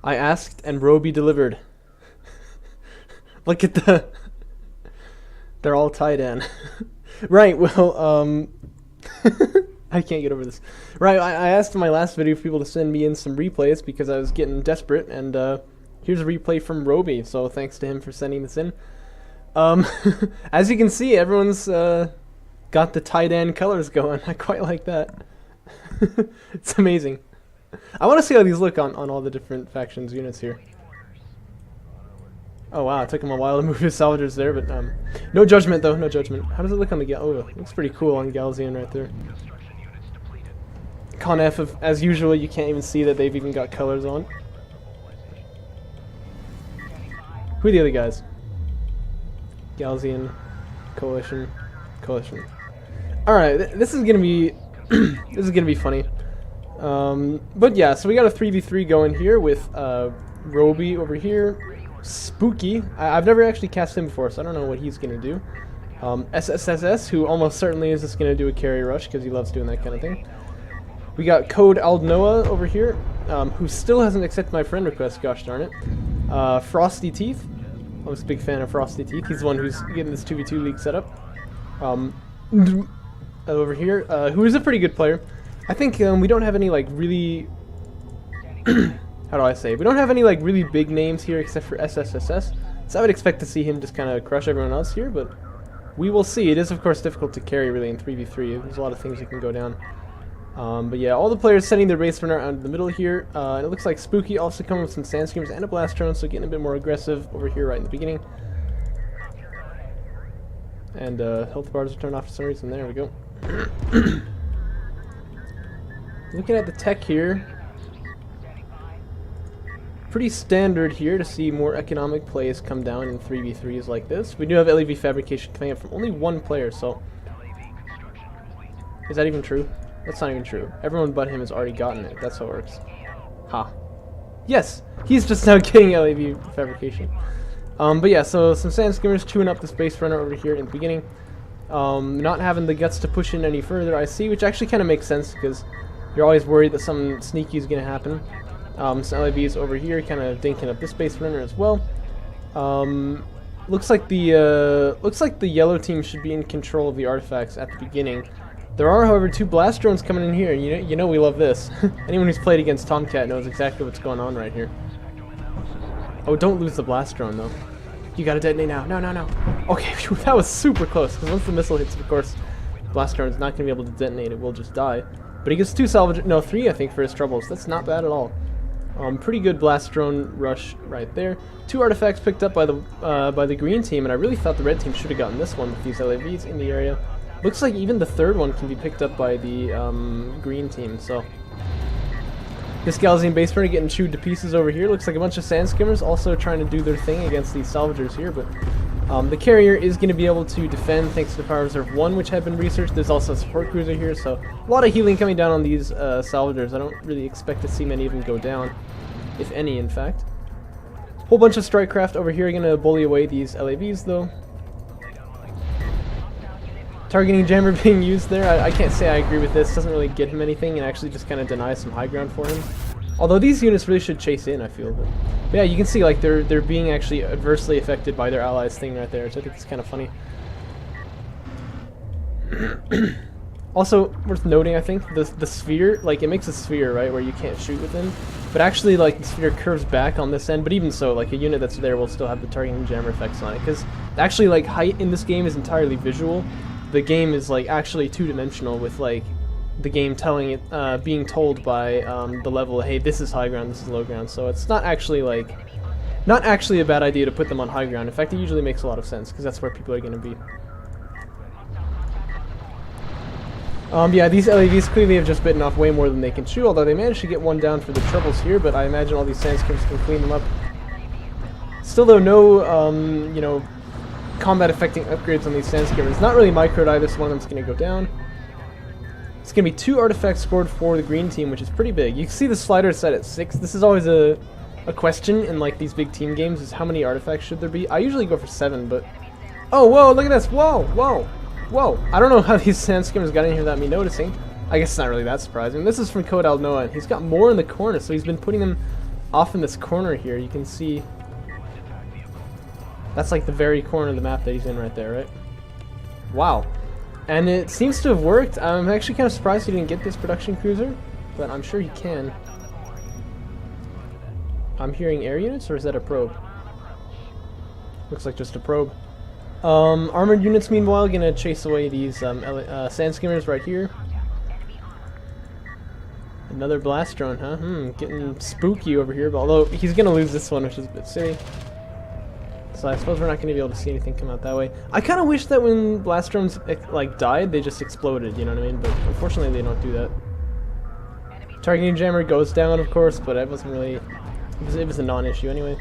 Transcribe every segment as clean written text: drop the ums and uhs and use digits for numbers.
I asked and Roby delivered. Look at the... They're all tied in. Right, well, I can't get over this. Right, I asked in my last video for people to send me in some replays because I was getting desperate, and here's a replay from Roby, so thanks to him for sending this in. As you can see, everyone's got the tight end colors going. I quite like that. It's amazing. I want to see how these look on all the different factions units here. Oh wow, it took him a while to move his salvagers there, but no judgment though, no judgment. How does it look on the Oh, it looks pretty cool on Gaalsien right there. Con F, as usual, you can't even see that they've even got colors on. Who are the other guys? Gaalsien, Coalition. Alright, this is gonna be this is gonna be funny. But yeah, so we got a 3v3 going here with Roby over here. Spooky. I've never actually cast him before, so I don't know what he's gonna do. SSSS, who almost certainly is just gonna do a carry rush because he loves doing that kind of thing. We got Code Aldnoah over here, who still hasn't accepted my friend request, gosh darn it. Frosty Teeth. I was a big fan of Frosty Teeth. He's the one who's getting this 2v2 league set up. Over here, who is a pretty good player. I think we don't have any like really... How do I say? We don't have any like really big names here except for SSSS. So I would expect to see him just kind of crush everyone else here, but we will see. It is of course difficult to carry really in 3v3. There's a lot of things that can go down. But yeah, all the players sending their base runner out in the middle here. And it looks like Spooky also coming with some Sand Screamers and a Blast Drone, so getting a bit more aggressive over here right in the beginning. And health bars are turned off for some reason. There we go. Looking at the tech here. Pretty standard here to see more economic plays come down in 3v3s like this. We do have LEV fabrication coming up from only one player, so... Is that even true? That's not even true. Everyone but him has already gotten it. That's how it works. Ha. Yes! He's just now getting LEV fabrication. But yeah, so some Sand Skimmers chewing up the Space Runner over here in the beginning. Not having the guts to push in any further, I see, which actually kind of makes sense because you're always worried that something sneaky is going to happen. Some LEVs over here kind of dinking up this Space Runner as well. Looks like the yellow team should be in control of the artifacts at the beginning. There are, however, two Blast Drones coming in here, and you know we love this. Anyone who's played against Tomcat knows exactly what's going on right here. Oh, don't lose the Blast Drone, though. You gotta detonate now. No, no, no. Okay, that was super close, because once the missile hits, of course, Blast Drone's not going to be able to detonate. It will just die. But he gets three, I think, for his troubles. That's not bad at all. Pretty good Blast Drone rush right there. Two artifacts picked up by the green team, and I really thought the red team should have gotten this one with these LAVs in the area. Looks like even the third one can be picked up by the green team, so... This Gaalsien base runner getting chewed to pieces over here. Looks like a bunch of Sand Skimmers also trying to do their thing against these salvagers here, but the carrier is going to be able to defend thanks to the Power Reserve 1, which had been researched. There's also a support cruiser here, so a lot of healing coming down on these salvagers. I don't really expect to see many of them go down, if any, in fact. Whole bunch of strike craft over here going to bully away these LAVs, though. Targeting jammer being used there. I can't say I agree with this. Doesn't really get him anything and actually just kind of denies some high ground for him. Although these units really should chase in, I feel. But yeah, you can see like they're being actually adversely affected by their allies thing right there, so I think it's kind of funny. Also worth noting, I think the sphere, like it makes a sphere, right, where you can't shoot within. But actually, like the sphere curves back on this end. But even so, like a unit that's there will still have the targeting jammer effects on it, because actually, like height in this game is entirely visual. The game is like actually two-dimensional, with like the game telling it, being told by the level, hey, this is high ground, this is low ground. So it's not actually a bad idea to put them on high ground. In fact, it usually makes a lot of sense because that's where people are going to be. Yeah, these LAVs clearly have just bitten off way more than they can chew, although they managed to get one down for the troubles here, but I imagine all these Sand Skimmers can clean them up. Still though, no, you know, combat affecting upgrades on these Sand Skimmers. Not really microed either, so one of them's going to go down. It's going to be 2 artifacts scored for the green team, which is pretty big. You can see the slider set at 6. This is always a question in like these big team games, is how many artifacts should there be? I usually go for 7, but... Oh, whoa, look at this! Whoa, whoa, whoa! I don't know how these Sand Skimmers got in here without me noticing. I guess it's not really that surprising. This is from Code Aldnoah, and he's got more in the corner, so he's been putting them off in this corner here, you can see that's like the very corner of the map that he's in right there, right? Wow. And it seems to have worked. I'm actually kind of surprised he didn't get this production cruiser, but I'm sure he can. I'm hearing air units, or is that a probe? Looks like just a probe. Armored units, meanwhile, gonna chase away these sand skimmers right here. Another blast drone, huh? Getting spooky over here, but although he's gonna lose this one, which is a bit silly. So I suppose we're not gonna be able to see anything come out that way. I kind of wish that when blast drones like died, they just exploded, you know what I mean? But unfortunately, they don't do that. Targeting jammer goes down, of course, but it wasn't really. It was a non-issue anyway.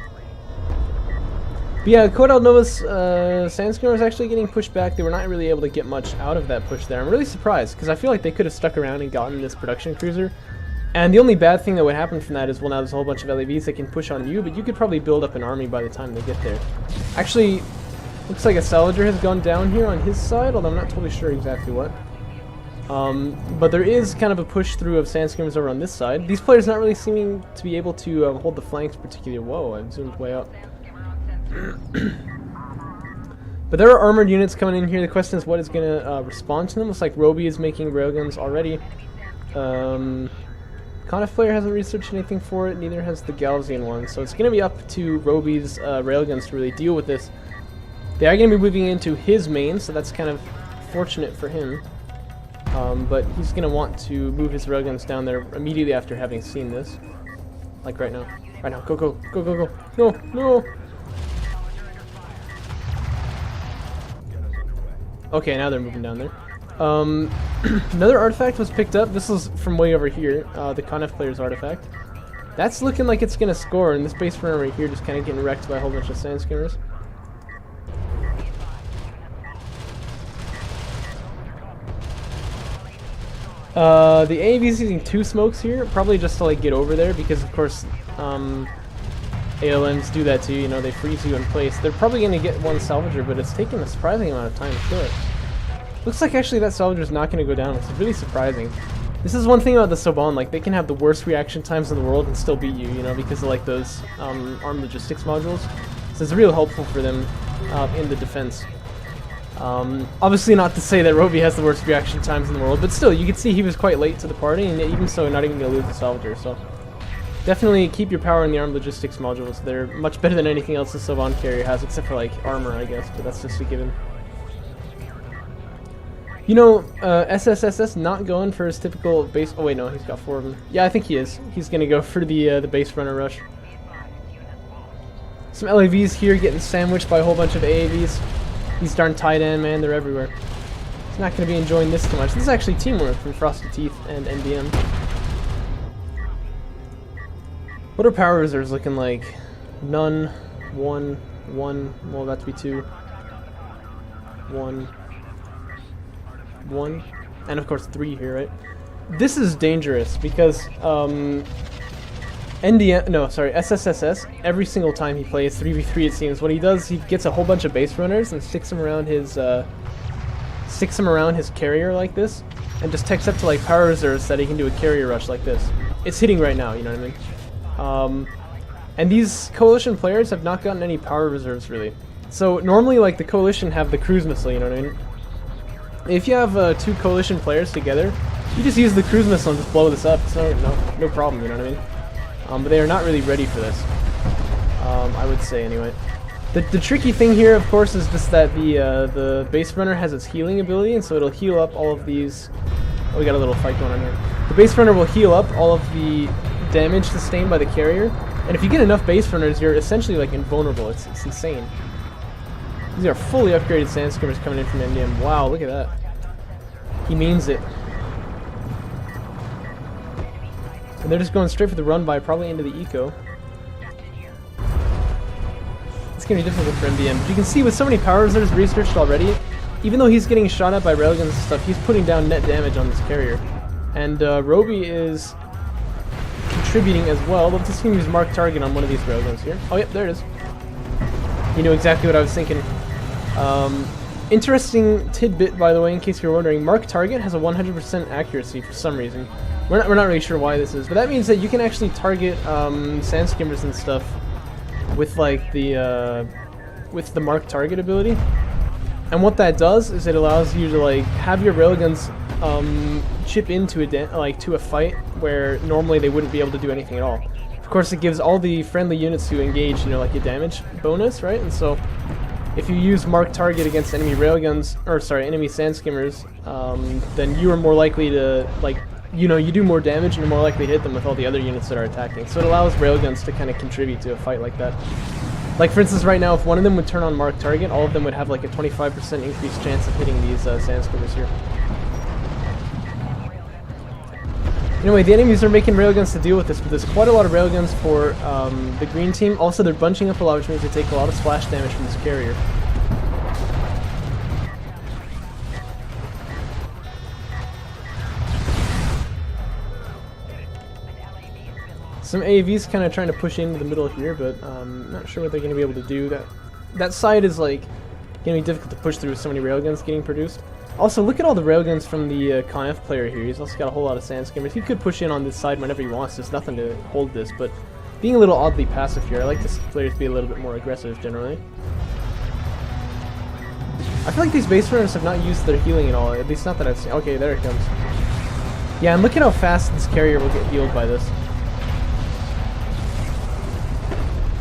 But yeah, Codal Nova's Sandskimmer was actually getting pushed back. They were not really able to get much out of that push there. I'm really surprised, because I feel like they could have stuck around and gotten this production cruiser. And the only bad thing that would happen from that is, well, now there's a whole bunch of LAVs that can push on you, but you could probably build up an army by the time they get there. Actually, looks like a Salvager has gone down here on his side, although I'm not totally sure exactly what. But there is kind of a push through of Sandskimmers over on this side. These players not really seeming to be able to hold the flanks particularly. Whoa, I've zoomed way up. But there are armored units coming in here. The question is what is going to respond to them. Looks like Roby is making railguns already. Conif player hasn't researched anything for it, neither has the Gaalsien one. So it's going to be up to Roby's railguns to really deal with this. They are going to be moving into his main, so that's kind of fortunate for him. But he's going to want to move his railguns down there immediately after having seen this. Like right now. Right now. Go, go, go, go, go. No, no. Okay, now they're moving down there. Another artifact was picked up. This is from way over here. The Conif player's artifact. That's looking like it's going to score, and this base runner right here just kind of getting wrecked by a whole bunch of sand skimmers. The AAV's using 2 smokes here, probably just to like get over there, because of course ALMs do that too, you know, they freeze you in place. They're probably going to get one salvager, but it's taking a surprising amount of time to kill it. Looks like actually that salvager's not going to go down, which is really surprising. This is one thing about the Soban, like they can have the worst reaction times in the world and still beat you, you know, because of like those armed logistics modules. So it's real helpful for them in the defense. Obviously not to say that Roby has the worst reaction times in the world, but still, you can see he was quite late to the party, and even so, not even going to lose the salvager, so definitely keep your power in the armed logistics modules. They're much better than anything else the Gaalsien Carrier has, except for like armor, I guess, but that's just a given. You know, SSSS not going for his typical base. Oh wait, no, he's got 4 of them. Yeah, I think he is. He's going to go for the base runner rush. Some LAVs here getting sandwiched by a whole bunch of AAVs. These darn tight end, man, they're everywhere. He's not going to be enjoying this too much. This is actually teamwork from Frosted Teeth and NDM. What are power reserves looking like? None, 1, 1, well, about to be 2, 1, 1, and of course 3 here, right? This is dangerous because SSSS, every single time he plays 3v3, it seems, what he does, he gets a whole bunch of base runners and sticks them around his carrier like this, and just takes up to like power reserves that he can do a carrier rush like this. It's hitting right now, you know what I mean? And these coalition players have not gotten any power reserves really. So normally, like, the coalition have the cruise missile, you know what I mean? If you have 2 coalition players together, you just use the cruise missile and just blow this up. It's no problem, you know what I mean? But they are not really ready for this, I would say anyway. The tricky thing here, of course, is just that the base runner has its healing ability, and so it'll heal up all of these. Oh, we got a little fight going on here. The base runner will heal up all of the damage sustained by the carrier, and if you get enough base runners, you're essentially like invulnerable. It's insane. These are fully upgraded sand skimmers coming in from NDM. Wow, look at that. He means it. And they're just going straight for the run by, probably into the eco. It's going to be difficult for MDM. But you can see with so many power reserves researched already, even though he's getting shot at by railguns and stuff, he's putting down net damage on this carrier. And Roby is contributing as well. Let's just use mark target on one of these railguns here. Oh, yep, there it is. You know exactly what I was thinking. Interesting tidbit, by the way, in case you're wondering, Mark Target has a 100% accuracy for some reason. We're not really sure why this is, but that means that you can actually target sand skimmers and stuff with like the Mark Target ability. And what that does is it allows you to like have your railguns chip into to a fight where normally they wouldn't be able to do anything at all. Of course, it gives all the friendly units who engage, you know, like a damage bonus, right? And so if you use Mark Target against enemy railguns, or sorry, enemy sand skimmers, then you are more likely to, like, you know, you do more damage and you're more likely to hit them with all the other units that are attacking. So it allows railguns to kind of contribute to a fight like that. Like, for instance, right now, if one of them would turn on Mark Target, all of them would have like a 25% increased chance of hitting these sand skimmers here. Anyway, the enemies are making railguns to deal with this, but there's quite a lot of railguns for the green team. Also, they're bunching up a lot, which means they take a lot of splash damage from this carrier. Some AAVs kind of trying to push into the middle here, but not sure what they're going to be able to do. That side is like going to be difficult to push through with so many railguns getting produced. Also, look at all the railguns from the ConF player here. He's also got a whole lot of sand skimmers. He could push in on this side whenever he wants. There's nothing to hold this, but being a little oddly passive here. I like to see players be a little bit more aggressive generally. I feel like these base runners have not used their healing at all. At least not that I've seen. Okay, there it comes. Yeah, and look at how fast this carrier will get healed by this.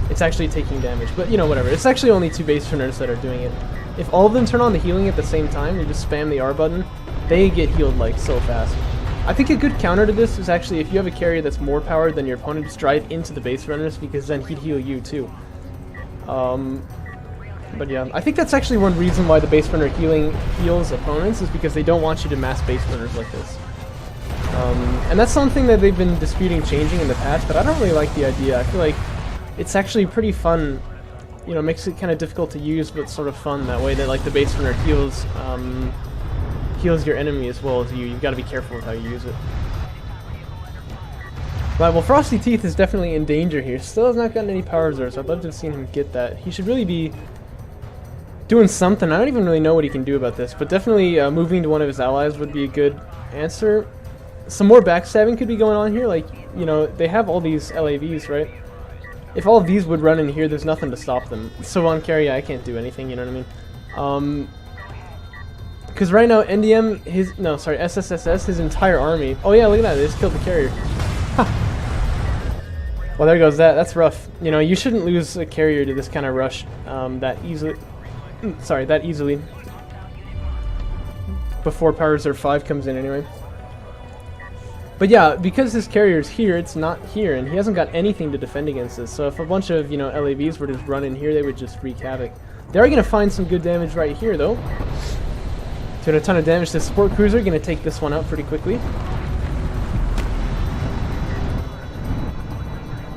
It's actually taking damage, but you know, whatever. It's actually only 2 base runners that are doing it. If all of them turn on the healing at the same time, you just spam the R button, they get healed like so fast. I think a good counter to this is actually if you have a carrier that's more powered than your opponent, just drive into the base runners because then he'd heal you too. But yeah, I think that's actually one reason why the base runner heals opponents is because they don't want you to mass base runners like this. And that's something that they've been disputing changing in the past, but I don't really like the idea. I feel like it's actually pretty fun. You know, makes it kind of difficult to use, but sort of fun that way. That like the base runner heals your enemy as well as you. You've got to be careful with how you use it. Right, well, Frosty Teeth is definitely in danger here. Still has not gotten any power reserves. I'd love to have seen him get that. He should really be doing something. I don't even really know what he can do about this, but definitely moving to one of his allies would be a good answer. Some more backstabbing could be going on here. Like, you know, they have all these LAVs, right? If all of these would run in here, there's nothing to stop them. So on carry, I can't do anything, you know what I mean? Because right now, NDM, SSSS, his entire army. Oh yeah, look at that, they just killed the carrier. Well, there goes that. That's rough. You know, you shouldn't lose a carrier to this kind of rush that easily. That easily. Before Power Reserve 5 comes in anyway. But yeah, because this carrier's here, it's not here, and he hasn't got anything to defend against this. So if a bunch of, you know, LAVs were to just run in here, they would just wreak havoc. They are going to find some good damage right here, though. Doing a ton of damage to the support cruiser, going to take this one out pretty quickly.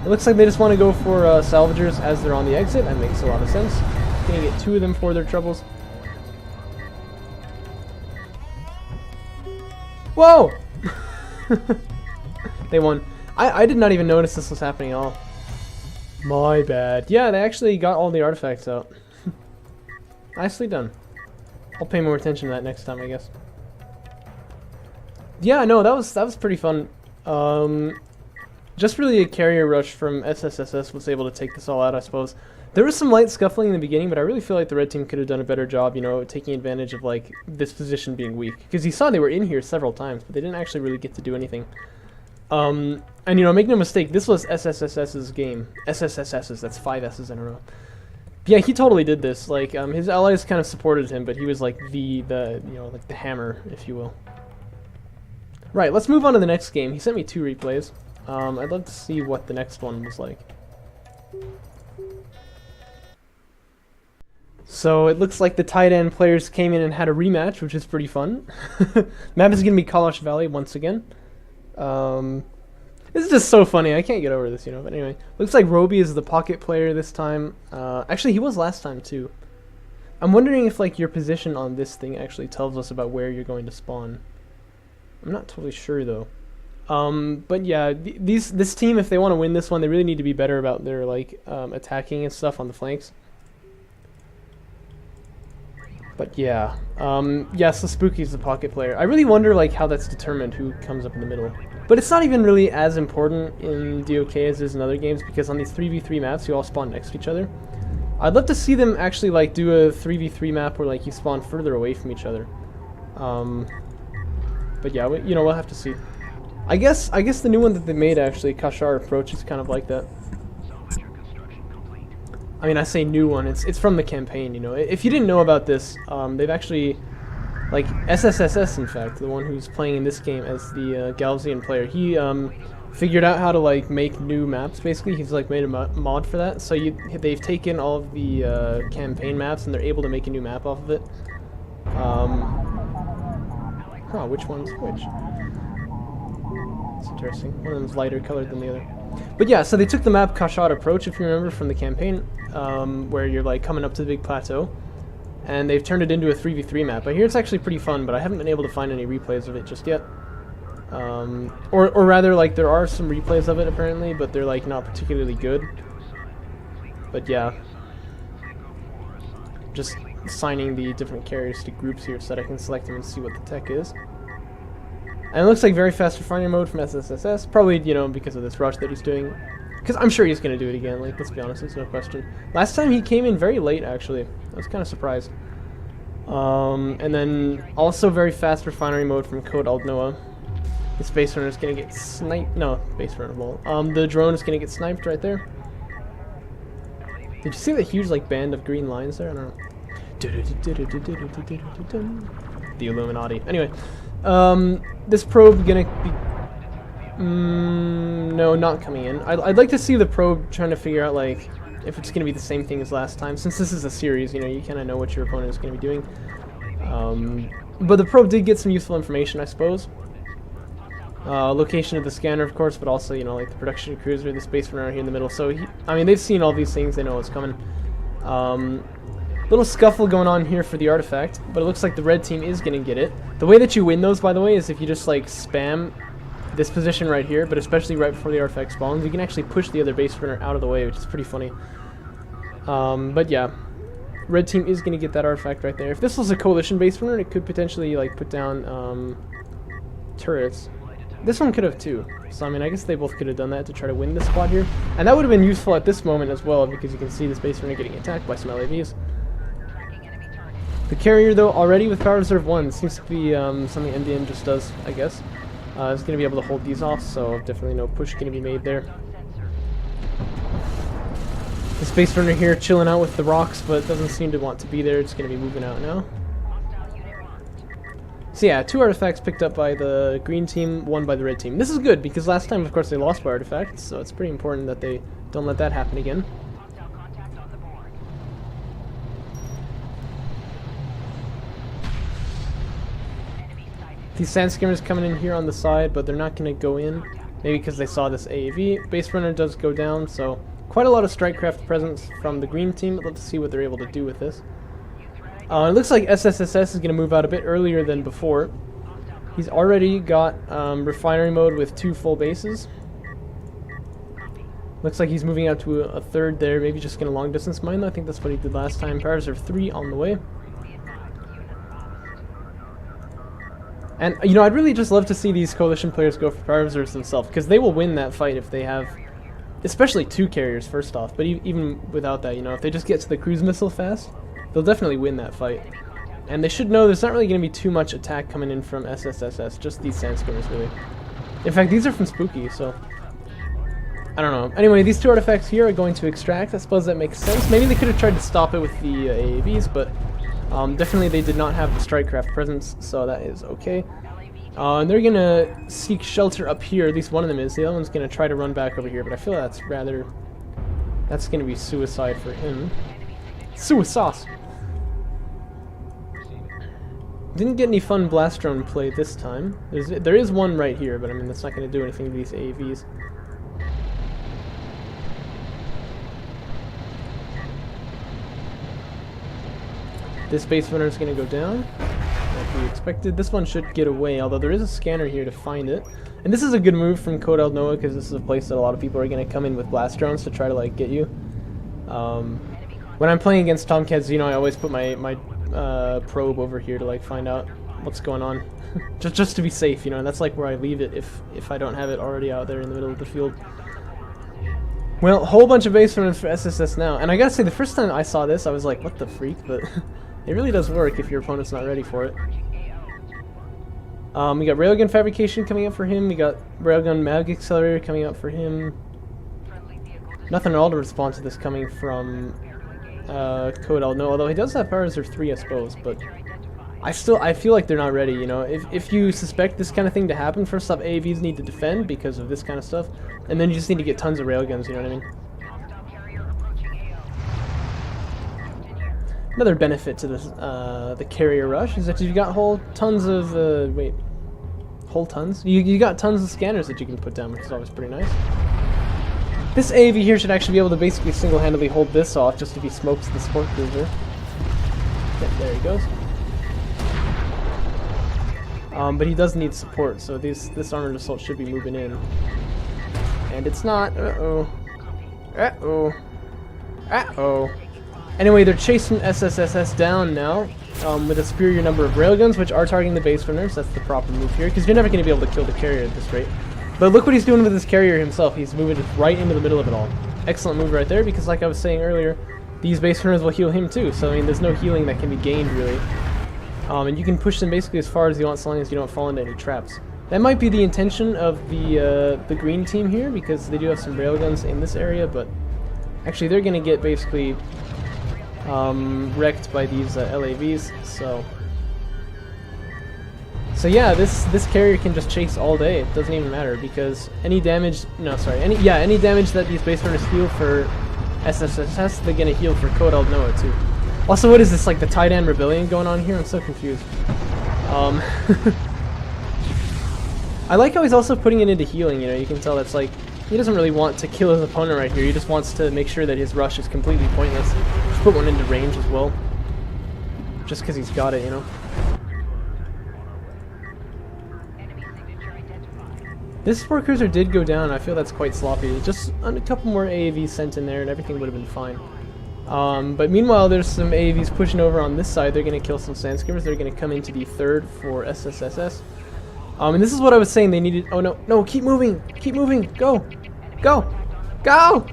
It looks like they just want to go for salvagers as they're on the exit. That makes a lot of sense. Going to get 2 of them for their troubles. Whoa! They won. I did not even notice this was happening at all. My bad. Yeah, they actually got all the artifacts out. Nicely done. I'll pay more attention to that next time, I guess. Yeah, no, that was pretty fun. Just really a carrier rush from SSSS was able to take this all out, I suppose. There was some light scuffling in the beginning, but I really feel like the red team could have done a better job, you know, taking advantage of, like, this position being weak. Because you saw they were in here several times, but they didn't actually really get to do anything. And, you know, make no mistake, this was SSSS's game. SSSS's, that's 5 S's in a row. Yeah, he totally did this. Like, his allies kind of supported him, but he was, like, the hammer, if you will. Right, let's move on to the next game. He sent me 2 replays. I'd love to see what the next one was like. So it looks like the tight end players came in and had a rematch, which is pretty fun. Map is going to be Kalash Valley once again. This is just so funny. I can't get over this, you know. But anyway, looks like Roby is the pocket player this time. Actually, he was last time too. I'm wondering if like your position on this thing actually tells us about where you're going to spawn. I'm not totally sure though. But yeah, this team, if they want to win this one, they really need to be better about their like attacking and stuff on the flanks. But yeah, yes, the Spooky's the pocket player. I really wonder like how that's determined, who comes up in the middle. But it's not even really as important in DOK as it is in other games, because on these 3v3 maps, you all spawn next to each other. I'd love to see them actually like do a 3v3 map where like you spawn further away from each other. But yeah, you know, we'll have to see. I guess the new one that they made actually, Kashar Approach, is kind of like that. I mean, I say new one, it's from the campaign, you know. If you didn't know about this, they've actually, like, SSSS, in fact, the one who's playing in this game as the Gaalsien player, he figured out how to, like, make new maps, basically. He's, like, made a mod for that. So they've taken all of the campaign maps, and they're able to make a new map off of it. Which one's which? It's interesting. One of them's lighter colored than the other. But yeah, so they took the map Kashad Approach, if you remember from the campaign, where you're like coming up to the big plateau, and they've turned it into a 3v3 map. I hear it's actually pretty fun, but I haven't been able to find any replays of it just yet. Or rather, like, there are some replays of it apparently, but they're like not particularly good. But yeah, just assigning the different carriers to groups here so that I can select them and see what the tech is. And it looks like very fast refinery mode from SSSS, probably, you know, because of this rush that he's doing. Because I'm sure he's going to do it again, like, let's be honest, there's no question. Last time he came in very late, actually. I was kind of surprised. And then also very fast refinery mode from Code Aldnoah. The Space Runner is going to get sniped. No, Space Runner, lol. The drone is going to get sniped right there. Did you see that huge, like, band of green lines there? I don't know. The Illuminati. Anyway. This probe gonna be... no, not coming in. I'd like to see the probe trying to figure out, like, if it's gonna be the same thing as last time. Since this is a series, you know, you kind of know what your opponent is gonna be doing. But the probe did get some useful information, I suppose. Location of the scanner, of course, but also, you know, like the production cruiser, the Space Runner here in the middle. So, I mean, they've seen all these things, they know what's coming. Little scuffle going on here for the artifact, but it looks like the red team is going to get it. The way that you win those, by the way, is if you just like spam this position right here, but especially right before the artifact spawns, you can actually push the other base runner out of the way, which is pretty funny. But yeah, red team is going to get that artifact right there. If this was a coalition base runner, it could potentially like put down turrets. This one could have too. So I mean, I guess they both could have done that to try to win this squad here, and that would have been useful at this moment as well, because you can see this base runner getting attacked by some LAVs. The carrier, though, already with Power Reserve 1, seems to be something MDM just does, I guess. It's going to be able to hold these off, so definitely no push going to be made there. The Space Runner here chilling out with the rocks, but doesn't seem to want to be there. It's going to be moving out now. So yeah, 2 artifacts picked up by the green team, 1 by the red team. This is good, because last time, of course, they lost by artifacts, so it's pretty important that they don't let that happen again. These sand skimmers coming in here on the side, but they're not going to go in. Maybe because they saw this AAV. Base runner does go down, so quite a lot of strike craft presence from the green team. Let's see what they're able to do with this. It looks like SSSS is going to move out a bit earlier than before. He's already got refinery mode with 2 full bases. Looks like he's moving out to a third there, maybe just going to long distance mine. I think that's what he did last time. Power Reserve 3 on the way. And, you know, I'd really just love to see these coalition players go for Power Reserves themselves, because they will win that fight if they have, especially 2 carriers first off, but even without that, you know, if they just get to the cruise missile fast, they'll definitely win that fight. And they should know there's not really going to be too much attack coming in from SSSS, just these sand skimmers, really. In fact, these are from Spooky, so I don't know. Anyway, these 2 artifacts here are going to extract. I suppose that makes sense. Maybe they could have tried to stop it with the AAVs, but definitely they did not have the strike craft presence, so that is okay. And they're gonna seek shelter up here, at least one of them is. The other one's gonna try to run back over here, but I feel that's gonna be suicide for him. Suicide! Didn't get any fun blast drone play this time. There is one right here, but I mean that's not gonna do anything to these AAVs. This base runner is going to go down, like we expected. This one should get away, although there is a scanner here to find it. And this is a good move from Code Aldnoah, because this is a place that a lot of people are going to come in with blast drones to try to like get you. when I'm playing against Tomcats, you know, I always put my probe over here to like find out what's going on, just to be safe, you know. And that's like where I leave it if I don't have it already out there in the middle of the field. Well, a whole bunch of base runners for SSS now, and I gotta say, the first time I saw this, I was like, what the freak, but it really does work if your opponent's not ready for it. We got Railgun Fabrication coming up for him, we got Railgun Mag Accelerator coming up for him. Nothing at all to respond to this coming from Codel, no, although he does have Power Reserve 3, I suppose, but I feel like they're not ready, you know. If you suspect this kind of thing to happen, first off, AAVs need to defend because of this kind of stuff, and then you just need to get tons of railguns, you know what I mean? Another benefit to this, the Carrier Rush is that you've got whole tons of, You got tons of scanners that you can put down, which is always pretty nice. This AAV here should actually be able to basically single-handedly hold this off, just if he smokes the support cruiser. Okay, there he goes. But he does need support, so this armored assault should be moving in. And it's not. Uh-oh. Uh-oh. Uh-oh. Anyway, they're chasing SSSS down now, with a superior number of railguns, which are targeting the base runners. That's the proper move here, because you're never going to be able to kill the carrier at this rate. But look what he's doing with his carrier himself. He's moving just right into the middle of it all. Excellent move right there, because like I was saying earlier, these base runners will heal him too. So, I mean, there's no healing that can be gained, really. And you can push them basically as far as you want, so long as you don't fall into any traps. That might be the intention of the green team here, because they do have some railguns in this area, but actually they're going to get basically wrecked by these LAVs, so yeah, this carrier can just chase all day. It doesn't even matter, because any damage, any damage that these base runners heal for SSSS, they're gonna heal for Codel Noah too. Also, what is this, like the Titan Rebellion going on here? I'm so confused. I like how he's also putting it into healing, you know. You can tell that's like, he doesn't really want to kill his opponent right here. He just wants to make sure that his rush is completely pointless. Just put one into range as well, just because he's got it, you know. This support cruiser did go down. I feel that's quite sloppy. Just a couple more AAVs sent in there and everything would have been fine. But meanwhile, there's some AAVs pushing over on this side. They're going to kill some sand skimmers. They're going to come into the third for SSSS. And this is what I was saying they needed. Oh no, no, keep moving, go, go, go,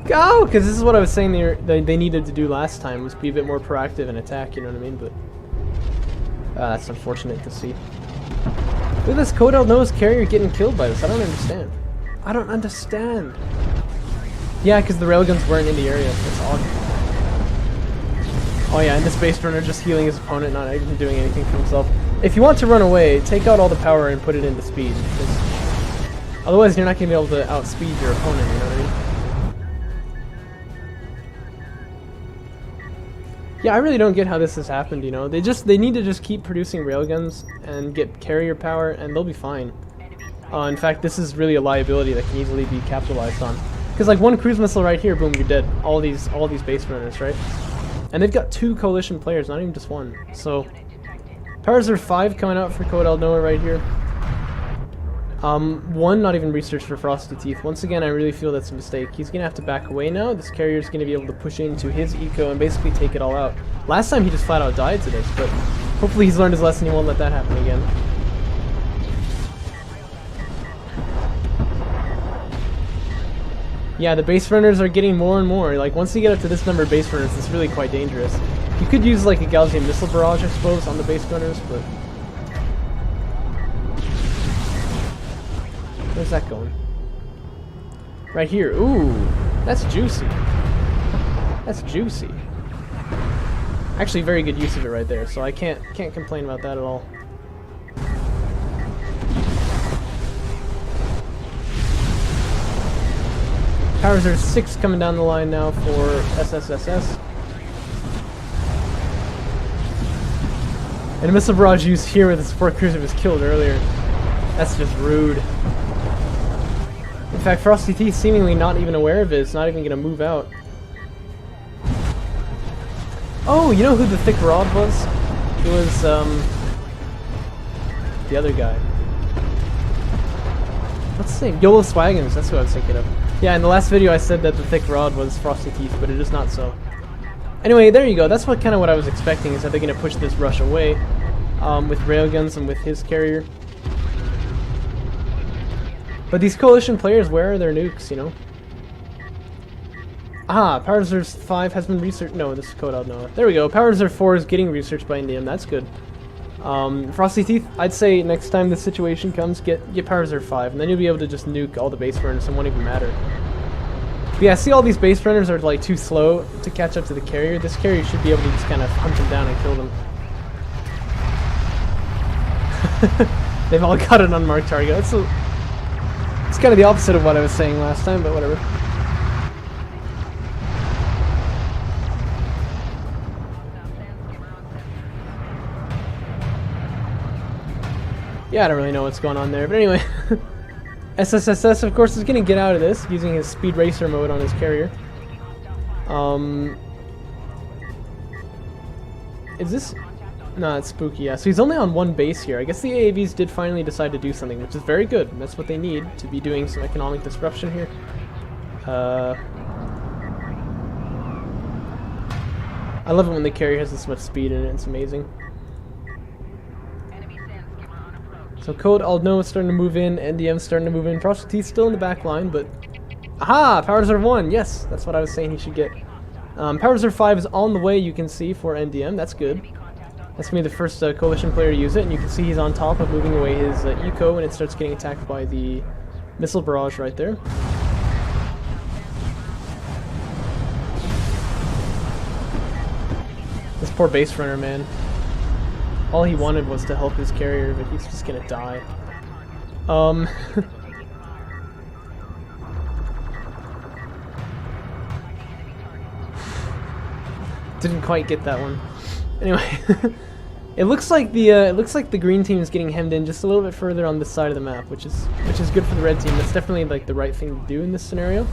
go! Because this is what I was saying they needed to do last time, was be a bit more proactive and attack, you know what I mean? But that's unfortunate to see. Look at this Codel Noah's carrier getting killed by this. I don't understand. I don't understand. Yeah, because the railguns weren't in the area. That's odd. Oh yeah, and this base runner just healing his opponent, not even doing anything for himself. If you want to run away, take out all the power and put it into speed, because otherwise you're not going to be able to outspeed your opponent, you know what I mean? Yeah, I really don't get how this has happened, you know. They need to just keep producing railguns and get carrier power, and they'll be fine. In fact, this is really a liability that can easily be capitalized on. Because like one cruise missile right here, boom, you're dead. All these base runners, right? And they've got 2 coalition players, not even just 1. So Power Reserve 5 coming out for Codel Noah right here. 1 not even researched for Frosty Teeth. Once again, I really feel that's a mistake. He's going to have to back away now. This carrier's going to be able to push into his eco and basically take it all out. Last time he just flat out died to this, but hopefully he's learned his lesson. He won't let that happen again. Yeah, the base runners are getting more and more. Like, once you get up to this number of base runners, it's really quite dangerous. You could use, like, a Gaalsien missile barrage, I suppose, on the base runners, but... Where's that going? Right here. Ooh, that's juicy. That's juicy. Actually, very good use of it right there, so I can't complain about that at all. Power Reserve 6 coming down the line now for SSSS. And a missile barrage used here where the support cruiser was killed earlier. That's just rude. In fact, Frosty Teeth seemingly not even aware of it. It's not even going to move out. Oh, you know who the thick rod was? It was, the other guy. What's his name? Yolo Swaggins, that's who I was thinking of. Yeah, in the last video I said that the thick rod was Frosty Teeth, but it is not so. Anyway, there you go. That's what kind of what I was expecting, is that they're going to push this rush away with railguns and with his carrier. But these coalition players, where are their nukes, you know? Ah, Power Reserve 5 has been researched. No, this is code out now. There we go. Power Reserve 4 is getting researched by NDM. That's good. Frosty Teeth, I'd say next time this situation comes, get Power Reserve 5, and then you'll be able to just nuke all the base runners and won't even matter. But yeah, see, all these base runners are like too slow to catch up to the carrier. This carrier should be able to just kind of hunt them down and kill them. They've all got an unmarked target. It's kind of the opposite of what I was saying last time, but whatever. Yeah, I don't really know what's going on there, but anyway. SSSS, of course, is going to get out of this using his speed racer mode on his carrier. Is this... No, it's spooky, yeah. So he's only on one base here. I guess the AAVs did finally decide to do something, which is very good. That's what they need to be doing some economic disruption here. I love it when the carrier has this much speed in it. It's amazing. So Code Aldno is starting to move in, NDM's starting to move in. Frosty Teeth still in the back line, but... Aha! Power Reserve 1! Yes! That's what I was saying he should get. Power Reserve 5 is on the way, you can see, for NDM. That's good. That's going to be the first coalition player to use it, and you can see he's on top of moving away his eco when it starts getting attacked by the missile barrage right there. This poor base runner, man. All he wanted was to help his carrier, but he's just gonna die. Didn't quite get that one. Anyway, it looks like the green team is getting hemmed in just a little bit further on this side of the map, which is good for the red team. That's definitely like the right thing to do in this scenario.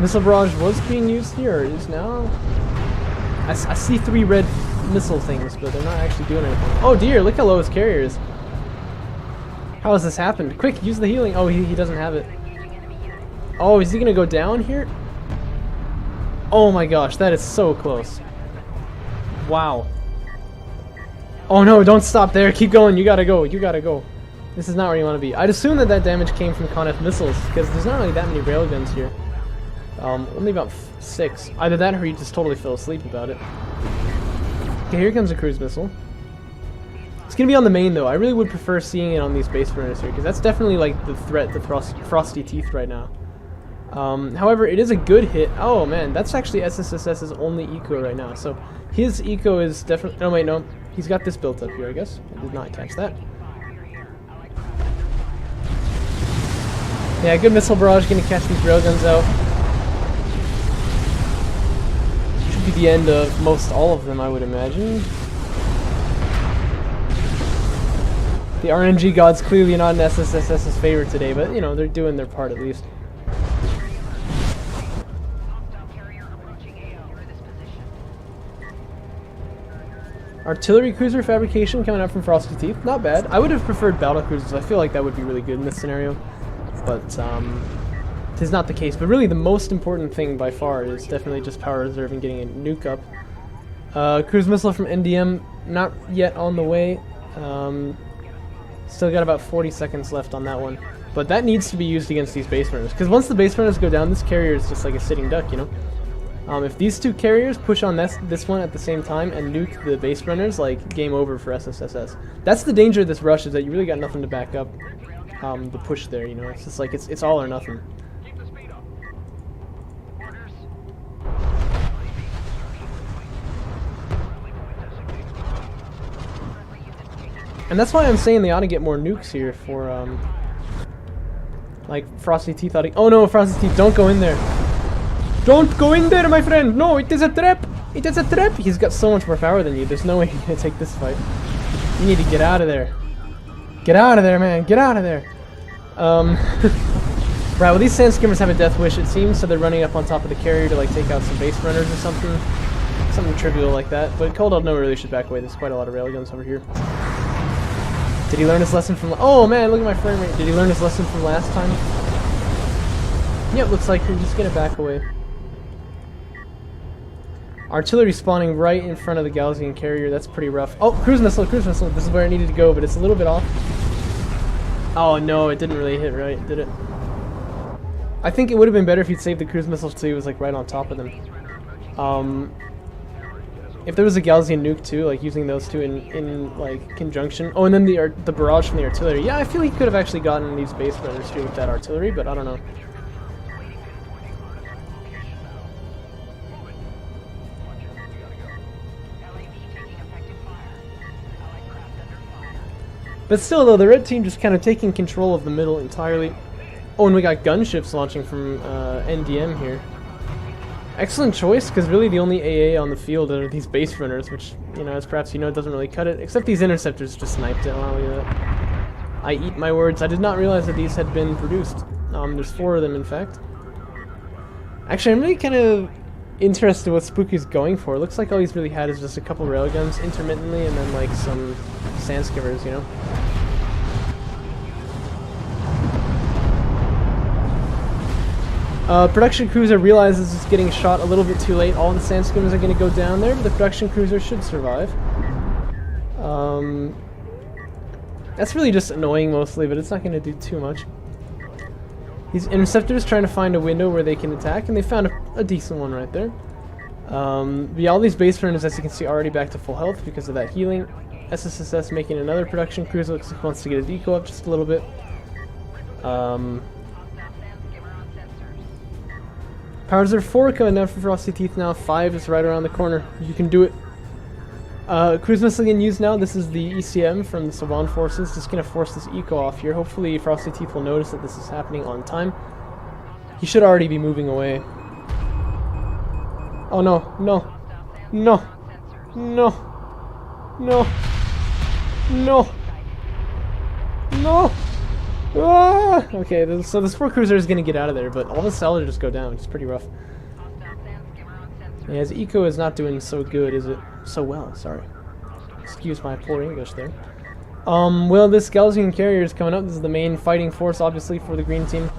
Missile barrage was being used here, or is now. I see 3 red missile things, but they're not actually doing anything. Oh dear, look how low his carrier is. How has this happened? Quick, use the healing. Oh, he doesn't have it. Oh, is he gonna go down here? Oh my gosh, that is so close. Wow. Oh no, don't stop there. Keep going. You gotta go. You gotta go. This is not where you want to be. I'd assume that damage came from Conf missiles, because there's not really that many railguns here. Only about 6. Either that or he just totally fell asleep about it. Okay, here comes a cruise missile. It's gonna be on the main though. I really would prefer seeing it on these base runners here, because that's definitely like the threat to Frosty Teeth right now. However, it is a good hit. Oh man, that's actually SSSS's only eco right now. So his eco is definitely... Oh wait, no. He's got this built up here, I guess. I did not catch that. Yeah, good missile barrage, gonna catch these railguns out. Should be the end of most all of them, I would imagine. The RNG gods clearly not in SSSS's favor today, but you know, they're doing their part at least. Artillery cruiser fabrication coming up from Frosty Teeth. Not bad. I would have preferred battle cruisers. I feel like that would be really good in this scenario. But, it is not the case. But really, the most important thing by far is definitely just power reserve and getting a nuke up. Cruise missile from NDM, not yet on the way. Still got about 40 seconds left on that one. But that needs to be used against these base runners. Because once the base runners go down, this carrier is just like a sitting duck, you know? If these two carriers push on this one at the same time and nuke the base runners, like, game over for SSSS. That's the danger of this rush, is that you really got nothing to back up the push there, you know? It's just like, it's all or nothing. And that's why I'm saying they ought to get more nukes here for, like, Frosty Teeth ought to... Oh no, Frosty Teeth, don't go in there! Don't go in there, my friend! No, it is a trap! It is a trap! He's got so much more power than you. There's no way he's gonna take this fight. You need to get out of there. Get out of there, man! Get out of there! Right, well, these sand skimmers have a death wish, it seems, so they're running up on top of the carrier to, like, take out some base runners or something. Something trivial like that. But Cold Out No really should back away. There's quite a lot of railguns over here. Did he learn his lesson from... Oh, man, look at my frame rate. Did he learn his lesson from last time? Yep, looks like he's just gonna back away. Artillery spawning right in front of the Gaalsien Carrier. That's pretty rough. Oh, cruise missile, cruise missile. This is where it needed to go, but it's a little bit off. Oh no, it didn't really hit right, did it? I think it would have been better if he'd saved the cruise missile so he was like right on top of them. If there was a Gaalsien nuke too, like using those two in like conjunction. Oh, and then the barrage from the artillery. Yeah, I feel he could have actually gotten these base runners too with that artillery, but I don't know. But still, though, the red team just kind of taking control of the middle entirely. Oh, and we got gunships launching from NDM here. Excellent choice, because really the only AA on the field are these base runners, which, you know, as perhaps you know, it doesn't really cut it. Except these interceptors just sniped it. Oh, look at that. I eat my words. I did not realize that these had been produced. There's 4 of them, in fact. Actually, I'm really kind of interested what Spooky's going for. It looks like all he's really had is just a couple railguns intermittently, and then like some sand skimmers, you know. Production cruiser realizes it's getting shot a little bit too late. All the sand skimmers are going to go down there, but the production cruiser should survive. That's really just annoying mostly, but it's not going to do too much. These interceptors trying to find a window where they can attack, and they found a decent one right there. But yeah, all these base runners, as you can see, are already back to full health because of that healing. SSSS making another production cruiser. Looks like he wants to get his eco up just a little bit. Power Reserve 4 coming down from Frosty Teeth now. 5 is right around the corner. You can do it. Cruise missile getting used now. This is the ECM from the Saban forces. Just going to force this eco off here. Hopefully Frosty Teeth will notice that this is happening on time. He should already be moving away. Oh no, no, no, no, no, no, no. Ah! Okay, so the support cruiser is going to get out of there, but all the salvage just go down. It's pretty rough. Yeah, his eco is not doing so good, is it? So well, sorry. Excuse my poor English there. Well, this Gaalsien Carrier is coming up. This is the main fighting force, obviously, for the green team.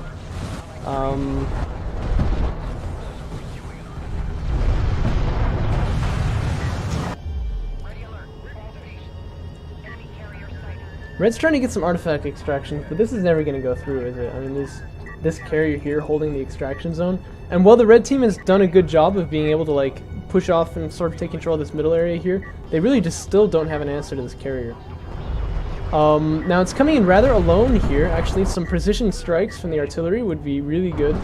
Red's trying to get some artifact extractions, but this is never going to go through, is it? I mean, this carrier here holding the extraction zone. And while the red team has done a good job of being able to, like, push off and sort of take control of this middle area here, they really just still don't have an answer to this carrier. Now, it's coming in rather alone here. Actually, some precision strikes from the artillery would be really good.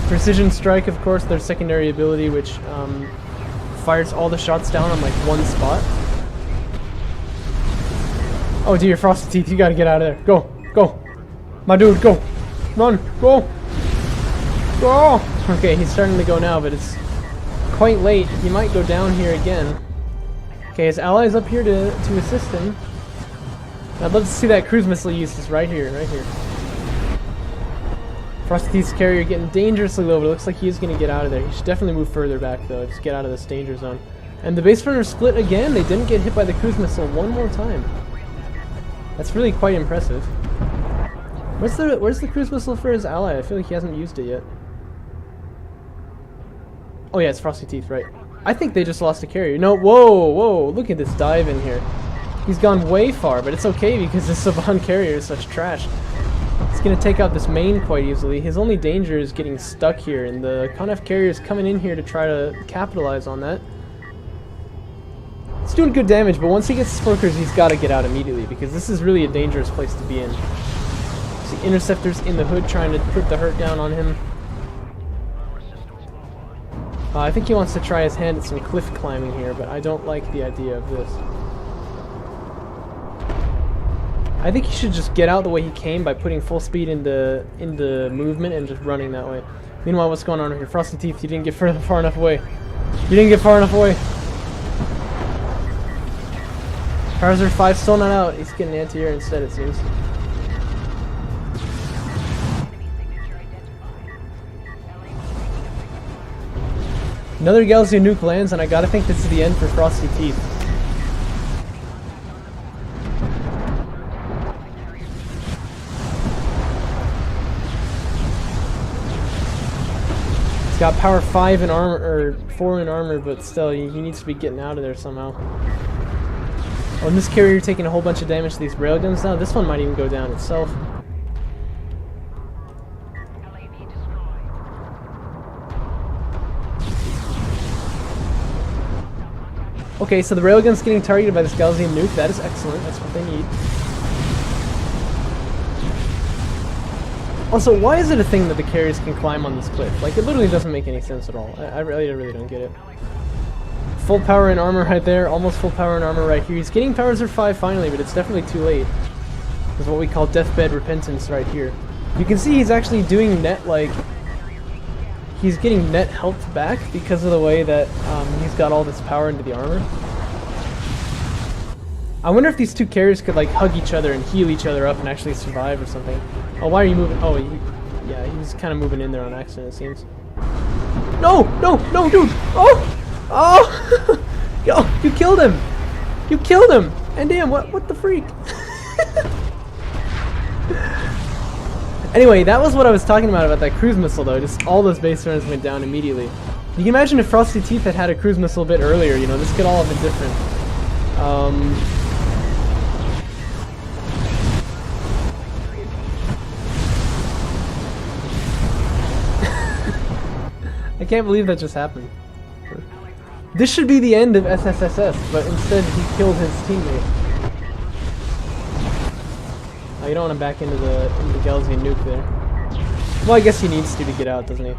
Precision strike, of course, their secondary ability, which fires all the shots down on, like, one spot. Oh dear, Frosty Teeth, you gotta get out of there. Go, go. My dude, go. Run, go. Go. Okay, he's starting to go now, but it's quite late. He might go down here again. Okay, his ally's up here to assist him. I'd love to see that cruise missile use this right here, right here. Frosty Teeth's carrier getting dangerously low, but it looks like he is gonna get out of there. He should definitely move further back though, just get out of this danger zone. And the base runners split again. They didn't get hit by the cruise missile one more time. That's really quite impressive. Where's the cruise missile for his ally? I feel like he hasn't used it yet. Oh yeah, it's Frosty Teeth, right. I think they just lost a carrier. No, whoa, look at this dive in here. He's gone way far, but it's okay because this Saban carrier is such trash. It's going to take out this main quite easily. His only danger is getting stuck here, and the Conf carrier is coming in here to try to capitalize on that. It's doing good damage, but once he gets Spurkers, he's got to get out immediately because this is really a dangerous place to be in. See interceptors in the hood trying to put the hurt down on him. I think he wants to try his hand at some cliff climbing here, but I don't like the idea of this. I think he should just get out the way he came by putting full speed into movement and just running that way. Meanwhile, what's going on here? Frosty Teeth, you didn't get far enough away. You didn't get far enough away. Power Reserve 5 still not out. He's getting anti-air instead, it seems. Another Gaalsien nuke lands, and I gotta think this is the end for Frosty Teeth. got power 5 in armor, or 4 in armor, but still, he needs to be getting out of there somehow. Oh, and this carrier taking a whole bunch of damage to these railguns now. This one might even go down itself. Okay, so the railgun's getting targeted by this Gaalsien nuke. That is excellent. That's what they need. Also, why is it a thing that the carriers can climb on this cliff? Like, it literally doesn't make any sense at all. I really don't get it. Full power in armor right there. Almost full power in armor right here. He's getting power reserve 5 finally, but it's definitely too late. It's what we call deathbed repentance right here. You can see he's actually doing net, like... He's getting net health back because of the way that he's got all this power into the armor. I wonder if these two carriers could like hug each other and heal each other up and actually survive or something. Oh, why are you moving? Oh, yeah, he was kind of moving in there on accident, it seems. No, dude! Oh! Oh! Yo, you killed him! You killed him! And damn, what the freak? Anyway, that was what I was talking about that cruise missile though. Just all those base runners went down immediately. You can imagine if Frosty Teeth had a cruise missile a bit earlier, you know, this could all have been different. I can't believe that just happened. This should be the end of SSSS, but instead he killed his teammate. Oh, you don't want him back into the Gaalsien nuke there. Well, I guess he needs to get out, doesn't he?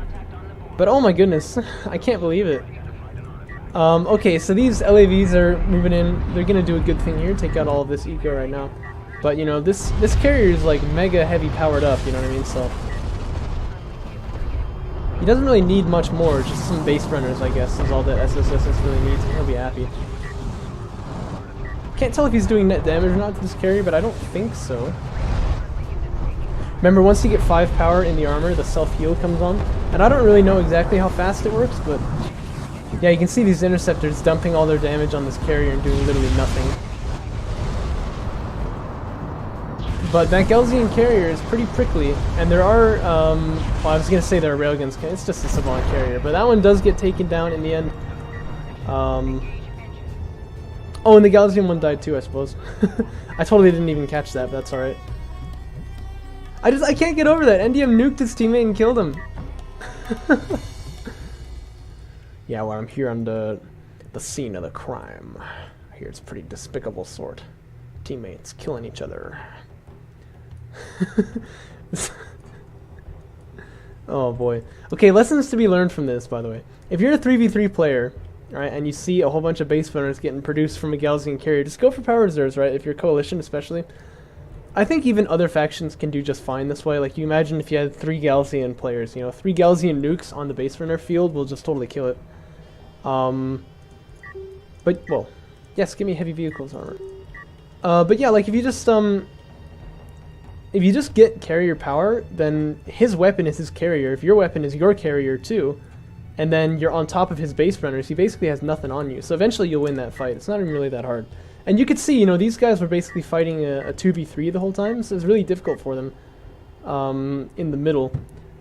But oh my goodness, I can't believe it. Okay, so these LAVs are moving in. They're gonna do a good thing here, take out all of this eco right now. But you know, this carrier is like mega heavy powered up. You know what I mean? So he doesn't really need much more. Just some base runners, I guess, is all that SSSS really needs, and he'll be happy. Can't tell if he's doing net damage or not to this carrier, but I don't think so. Remember, once you get 5 power in the armor, the self-heal comes on. And I don't really know exactly how fast it works, but... yeah, you can see these interceptors dumping all their damage on this carrier and doing literally nothing. But that Gaalsien carrier is pretty prickly, and there are, well, I was going to say there are railguns, it's just a Savant carrier, but that one does get taken down in the end. Oh, and the Gaalsien one died too, I suppose. I totally didn't even catch that, but that's alright. I can't get over that. NDM nuked his teammate and killed him. Yeah, well, I'm here on the scene of the crime. I hear it's a pretty despicable sort. Teammates killing each other. Oh boy. Okay, lessons to be learned from this, by the way. If you're a 3v3 player, right, and you see a whole bunch of base runners getting produced from a Gaalsien carrier, just go for power reserves, right? If you're coalition, especially. I think even other factions can do just fine this way. Like, you imagine if you had 3 Gaalsien players, you know, 3 Gaalsien nukes on the base runner field will just totally kill it. But, well, yes, give me heavy vehicles armor. But yeah, like, if you just get carrier power, then his weapon is his carrier. If your weapon is your carrier too, and then you're on top of his base runners, he basically has nothing on you. So eventually you'll win that fight. It's not even really that hard. And you could see, you know, these guys were basically fighting a 2v3 the whole time, so it was really difficult for them in the middle.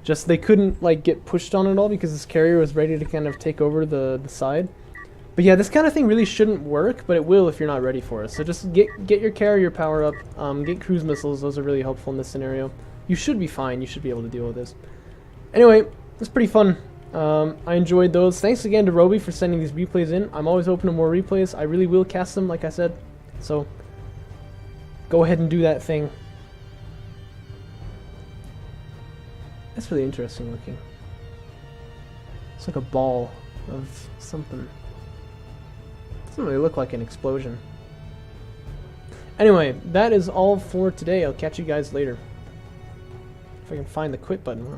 Just they couldn't, like, get pushed on at all because this carrier was ready to kind of take over the side. But yeah, this kind of thing really shouldn't work, but it will if you're not ready for it. So just get your carrier power up, get cruise missiles. Those are really helpful in this scenario. You should be fine. You should be able to deal with this. Anyway, it's pretty fun. I enjoyed those. Thanks again to Roby for sending these replays in. I'm always open to more replays. I really will cast them, like I said. So go ahead and do that thing. That's really interesting looking. It's like a ball of something. Doesn't really look like an explosion. Anyway, that is all for today. I'll catch you guys later. If I can find the quit button, huh?